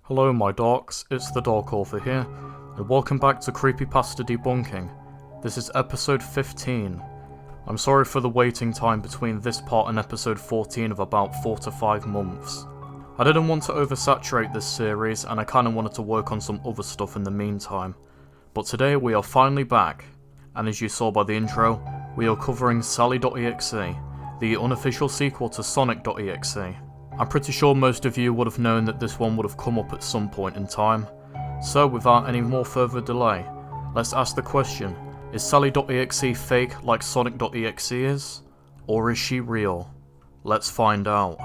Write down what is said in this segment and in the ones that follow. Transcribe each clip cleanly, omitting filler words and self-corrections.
Hello my dorks, it's the Dork Author here, and welcome back to Creepypasta Debunking. This is episode 15. I'm sorry for the waiting time between this part and episode 14 of about 4 to 5 months. I didn't want to oversaturate this series, and I kinda wanted to work on some other stuff in the meantime. But today we are finally back, and as you saw by the intro, we are covering Sally.exe, the unofficial sequel to Sonic.exe. I'm pretty sure most of you would have known that this one would have come up at some point in time. So without any more further delay, let's ask the question, is Sally.exe fake like Sonic.exe is? Or is she real? Let's find out.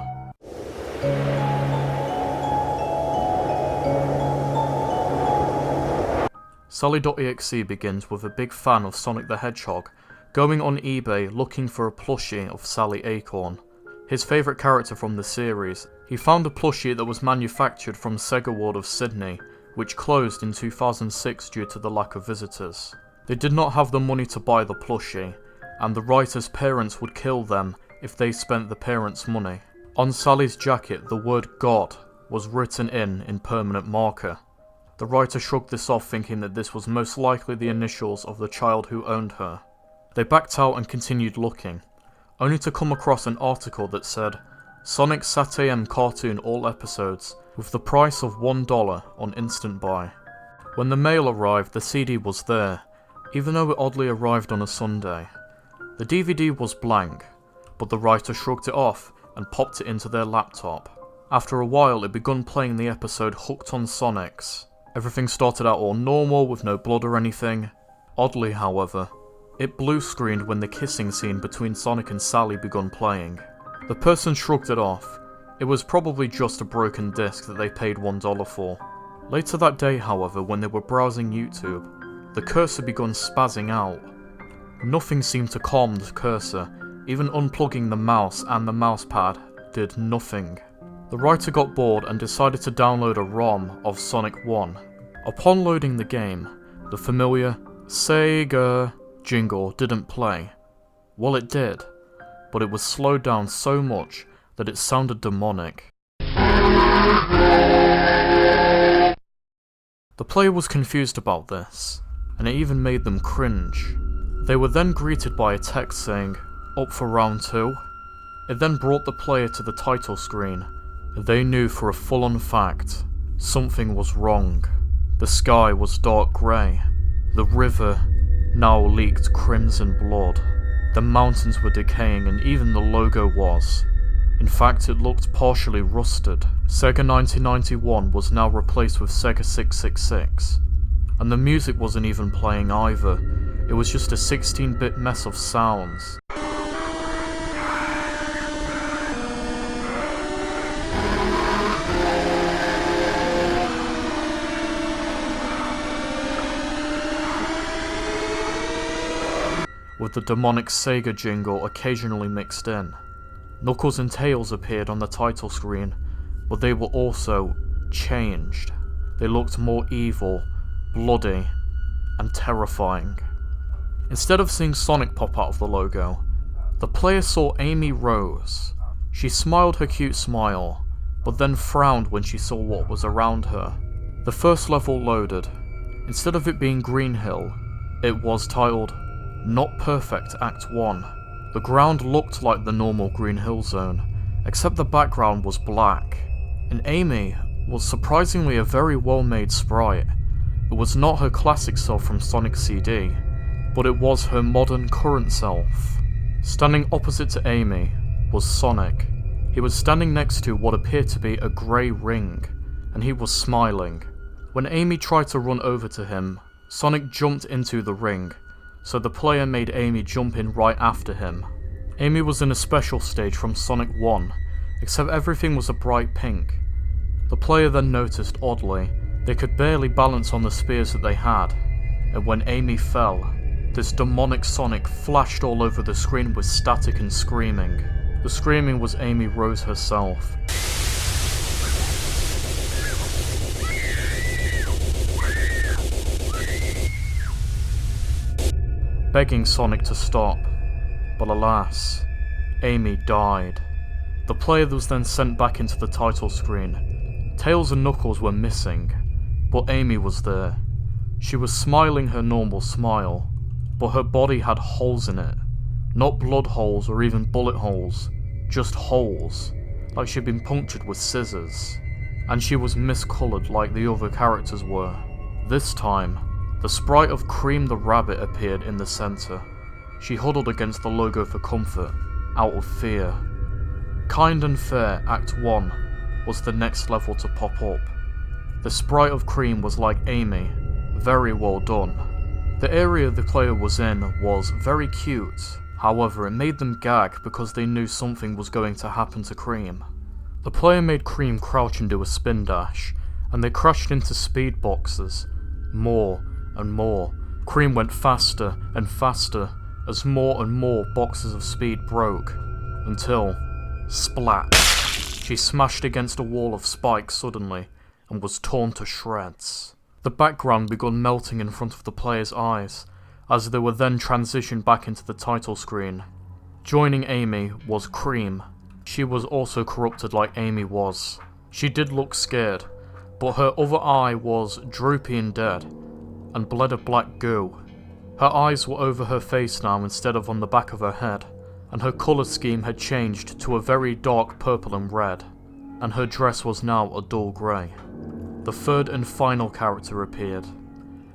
Sally.exe begins with a big fan of Sonic the Hedgehog going on eBay looking for a plushie of Sally Acorn, his favourite character from the series. He found a plushie that was manufactured from Sega World of Sydney, which closed in 2006 due to the lack of visitors. They did not have the money to buy the plushie, and the writer's parents would kill them if they spent the parents' money. On Sally's jacket, the word God was written in permanent marker. The writer shrugged this off, thinking that this was most likely the initials of the child who owned her. They backed out and continued looking, only to come across an article that said, Sonic Sat.am cartoon all episodes, with the price of $1 on instant buy. When the mail arrived, the CD was there, even though it oddly arrived on a Sunday. The DVD was blank, but the writer shrugged it off and popped it into their laptop. After a while, it began playing the episode Hooked on Sonics. Everything started out all normal with no blood or anything. Oddly, however, it blue screened when the kissing scene between Sonic and Sally began playing. The person shrugged it off. It was probably just a broken disc that they paid $1 for. Later that day, however, when they were browsing YouTube, the cursor began spazzing out. Nothing seemed to calm the cursor. Even unplugging the mouse and the mousepad did nothing. The writer got bored and decided to download a ROM of Sonic 1. Upon loading the game, the familiar Sega jingle didn't play. Well, it did, but it was slowed down so much that it sounded demonic. The player was confused about this, and it even made them cringe. They were then greeted by a text saying, "Up for round 2?" It then brought the player to the title screen. They knew for a full-on fact, something was wrong. The sky was dark grey. The river now leaked crimson blood. The mountains were decaying, and even the logo was. In fact, it looked partially rusted. Sega 1991 was now replaced with Sega 666. And the music wasn't even playing either. It was just a 16-bit mess of sounds. With the demonic Sega jingle occasionally mixed in. Knuckles and Tails appeared on the title screen, but they were also changed. They looked more evil, bloody, and terrifying. Instead of seeing Sonic pop out of the logo, the player saw Amy Rose. She smiled her cute smile, but then frowned when she saw what was around her. The first level loaded. Instead of it being Green Hill, it was titled Not Perfect Act 1. The ground looked like the normal Green Hill Zone, except the background was black. And Amy was surprisingly a very well-made sprite. It was not her classic self from Sonic CD, but it was her modern current self. Standing opposite to Amy was Sonic. He was standing next to what appeared to be a grey ring, and he was smiling. When Amy tried to run over to him, Sonic jumped into the ring, so the player made Amy jump in right after him. Amy was in a special stage from Sonic 1, except everything was a bright pink. The player then noticed, oddly, they could barely balance on the spears that they had, and when Amy fell, this demonic Sonic flashed all over the screen with static and screaming. The screaming was Amy Rose herself. Begging Sonic to stop, but alas, Amy died. The player was then sent back into the title screen, Tails and Knuckles were missing, but Amy was there. She was smiling her normal smile, but her body had holes in it. Not blood holes or even bullet holes, just holes, like she'd been punctured with scissors. And she was miscoloured like the other characters were. This time, the sprite of Cream the Rabbit appeared in the centre. She huddled against the logo for comfort, out of fear. Kind and Fair Act 1 was the next level to pop up. The sprite of Cream was like Amy, very well done. The area the player was in was very cute, however it made them gag because they knew something was going to happen to Cream. The player made Cream crouch and do a spin dash, and they crashed into speed boxes. More and more. Cream went faster and faster as more and more boxes of speed broke, until splat. She smashed against a wall of spikes suddenly, and was torn to shreds. The background began melting in front of the player's eyes, as they were then transitioned back into the title screen. Joining Amy was Cream. She was also corrupted like Amy was. She did look scared, but her other eye was droopy and dead, and bled a black goo. Her eyes were over her face now instead of on the back of her head, and her colour scheme had changed to a very dark purple and red, and her dress was now a dull grey. The third and final character appeared,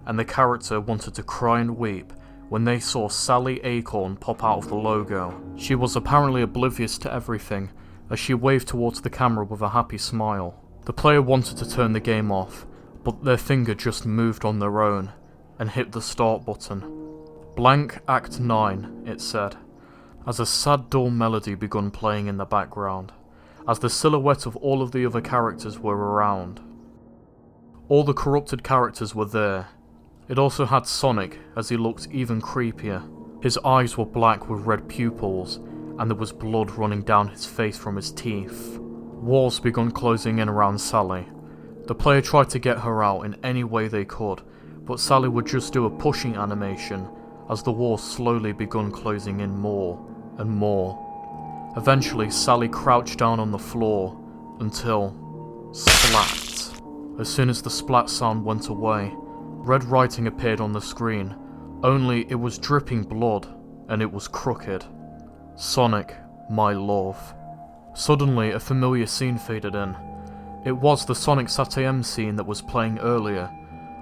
and the character wanted to cry and weep when they saw Sally Acorn pop out of the logo. She was apparently oblivious to everything, as she waved towards the camera with a happy smile. The player wanted to turn the game off, but their finger just moved on their own, and hit the start button. Blank Act 9, it said, as a sad dull melody begun playing in the background, as the silhouette of all of the other characters were around. All the corrupted characters were there. It also had Sonic, as he looked even creepier. His eyes were black with red pupils, and there was blood running down his face from his teeth. Walls began closing in around Sally. The player tried to get her out in any way they could, but Sally would just do a pushing animation as the walls slowly began closing in more and more. Eventually, Sally crouched down on the floor until splat. As soon as the splat sound went away, red writing appeared on the screen, only it was dripping blood and it was crooked. Sonic, my love. Suddenly, a familiar scene faded in. It was the Sonic SatAM scene that was playing earlier,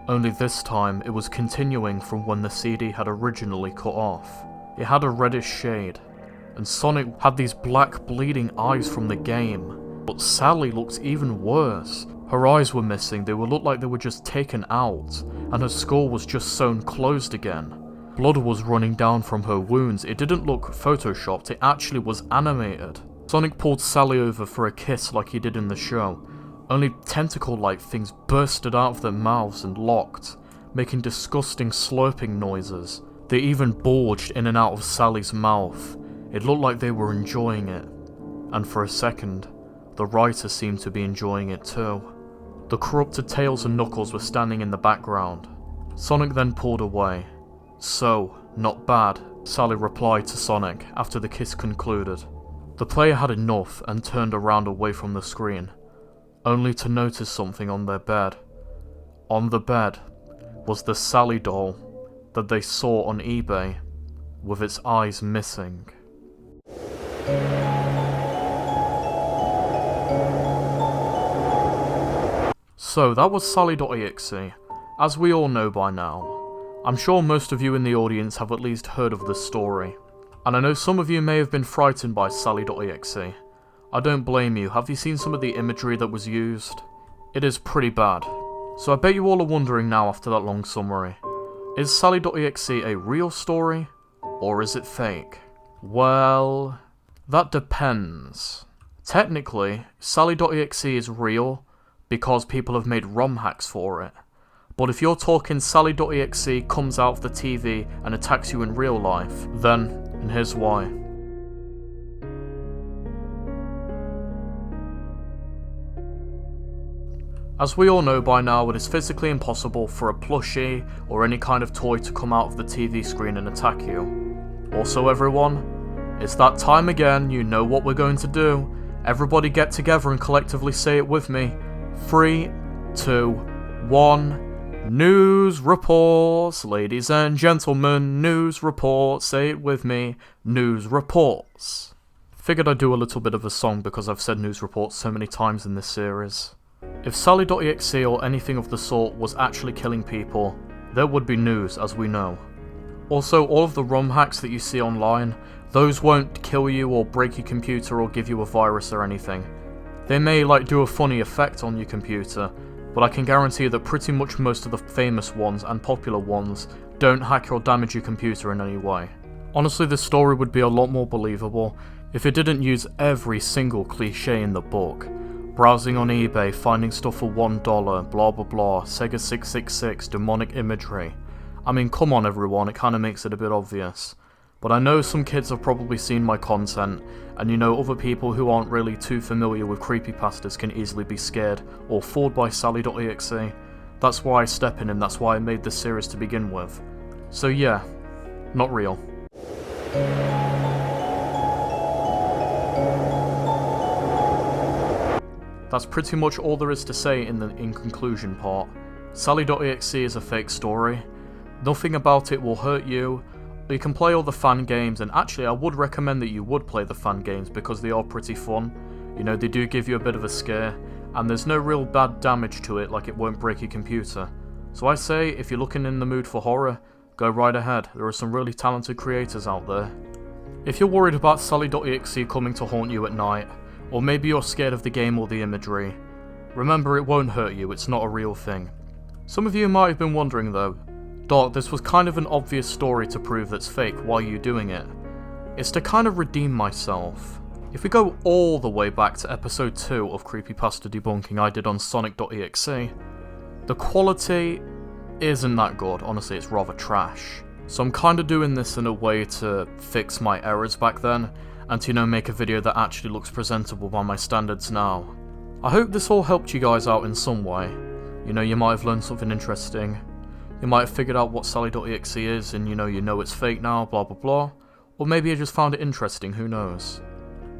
only this time it was continuing from when the CD had originally cut off. It had a reddish shade, and Sonic had these black bleeding eyes from the game, but Sally looked even worse. Her eyes were missing, they would look like they were just taken out, and her skull was just sewn closed again. Blood was running down from her wounds. It didn't look photoshopped, it actually was animated. Sonic pulled Sally over for a kiss like he did in the show, only tentacle-like things bursted out of their mouths and locked, making disgusting slurping noises. They even bulged in and out of Sally's mouth. It looked like they were enjoying it, and for a second, the writer seemed to be enjoying it too. The corrupted Tails and Knuckles were standing in the background. Sonic then pulled away. "So, not bad," Sally replied to Sonic after the kiss concluded. The player had enough and turned around away from the screen, only to notice something on their bed. On the bed was the Sally doll that they saw on eBay, with its eyes missing. So that was Sally.exe, as we all know by now. I'm sure most of you in the audience have at least heard of this story, and I know some of you may have been frightened by Sally.exe. I don't blame you. Have you seen some of the imagery that was used? It is pretty bad. So I bet you all are wondering now after that long summary, is Sally.exe a real story, or is it fake? Well, that depends. Technically, Sally.exe is real, because people have made ROM hacks for it. But if you're talking Sally.exe comes out of the TV and attacks you in real life, then, and here's why. As we all know by now, it is physically impossible for a plushie or any kind of toy to come out of the TV screen and attack you. Also everyone, it's that time again, you know what we're going to do. Everybody get together and collectively say it with me. 3, 2, 1. News reports, ladies and gentlemen, news reports, say it with me, news reports. Figured I'd do a little bit of a song because I've said news reports so many times in this series. If Sally.exe or anything of the sort was actually killing people, there would be news, as we know. Also, all of the ROM hacks that you see online, those won't kill you or break your computer or give you a virus or anything. They may do a funny effect on your computer, but I can guarantee that pretty much most of the famous ones and popular ones don't hack or damage your computer in any way. Honestly, this story would be a lot more believable if it didn't use every single cliche in the book. Browsing on eBay, finding stuff for $1, blah blah blah, Sega 666, demonic imagery. I mean, come on everyone, it kinda makes it a bit obvious. But I know some kids have probably seen my content, and you know other people who aren't really too familiar with creepypastas can easily be scared or fooled by Sally.exe. That's why I step in and that's why I made this series to begin with. So yeah, not real. That's pretty much all there is to say in the conclusion part. Sally.exe is a fake story. Nothing about it will hurt you. You can play all the fan games, and actually I would recommend that you would play the fan games because they are pretty fun. You know, they do give you a bit of a scare, and there's no real bad damage to it, like it won't break your computer. So I say, if you're looking in the mood for horror, go right ahead, there are some really talented creators out there. If you're worried about Sally.exe coming to haunt you at night, or maybe you're scared of the game or the imagery, remember it won't hurt you, it's not a real thing. Some of you might have been wondering though, Doc, this was kind of an obvious story to prove that's fake, why are you doing it? It's to kind of redeem myself. If we go all the way back to episode 2 of Creepypasta Debunking I did on Sonic.exe, the quality isn't that good, honestly it's rather trash. So I'm kind of doing this in a way to fix my errors back then, and to, you know, make a video that actually looks presentable by my standards now. I hope this all helped you guys out in some way. You know, you might have learned something interesting. You might have figured out what Sally.exe is and you know it's fake now, blah blah blah. Or maybe you just found it interesting, who knows.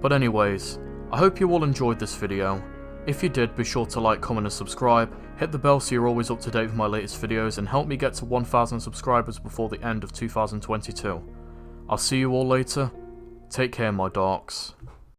But anyways, I hope you all enjoyed this video. If you did, be sure to like, comment and subscribe, hit the bell so you're always up to date with my latest videos, and help me get to 1,000 subscribers before the end of 2022. I'll see you all later. Take care, my darks.